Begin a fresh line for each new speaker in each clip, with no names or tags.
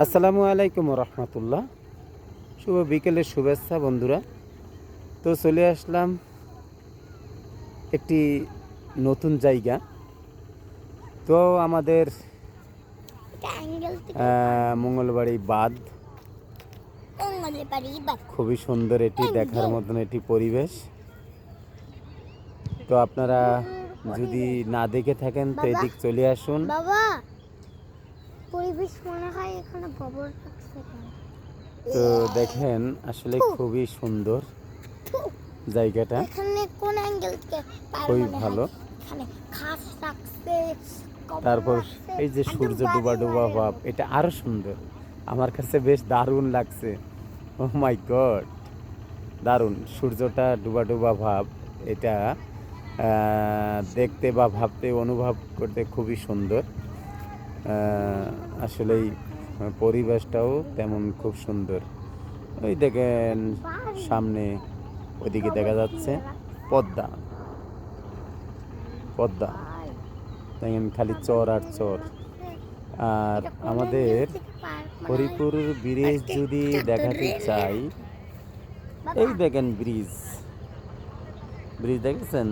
আসসালামু আলাইকুম রহমতুল্লাহ। শুভ বিকেলের শুভেচ্ছা বন্ধুরা। তো চলে আসলাম একটি নতুন জায়গা। তো আমাদের মঙ্গলবাড়ি বাঁধ, খুবই সুন্দর এটি দেখার মতন এটি পরিবেশ। তো আপনারা যদি না দেখে থাকেন তো এদিক চলে আসুন।
পরিবেশ মনে হয় এখানে গোবর রাখছে।
তো দেখেন আসলে খুবই সুন্দর জায়গাটা,
এখানে কোন অ্যাঙ্গেল থেকে
খুবই ভালো।
এখানে ঘাস রাখছে,
তারপর এই যে সূর্য ডুবা ডুবা ভাব, এটা আরো সুন্দর। আমার কাছে বেশ দারুণ লাগছে। ও মাই গড, দারুণ সূর্যটা ডুবা ডুবা ভাব। এটা দেখতে বা ভাবতে, অনুভব করতে খুবই সুন্দর। আসলেই পরিবেশটাও তেমন খুব সুন্দর। ওই দেখেন সামনে ওইদিকে দেখা যাচ্ছে পদ্মা, পদ্মা দেখেন খালি চর আর চর। আর আমাদের হরিপুর ব্রিজ যদি দেখাতে চাই, এই দেখেন ব্রিজ, ব্রিজ দেখেছেন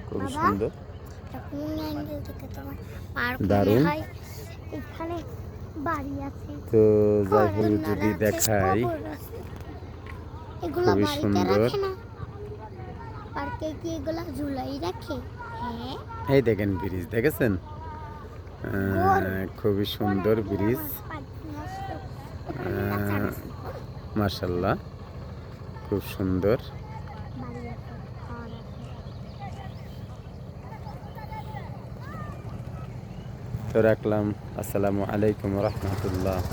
খুবই সুন্দর, দারুণ।
এখানে বাড়ি আছে,
তো যাই হোক যদি দেখাই, খুবই সুন্দর।
পার্কে কি এগুলা ঝুলাই রাখে? হ্যাঁ,
এই দেখেন ব্রিজ দেখেছেন, খুবই সুন্দর ব্রিজ, মাশাআল্লাহ খুব সুন্দর। তো রাখলাম। আসসালামু আলাইকুম রহমতুল্লাহ।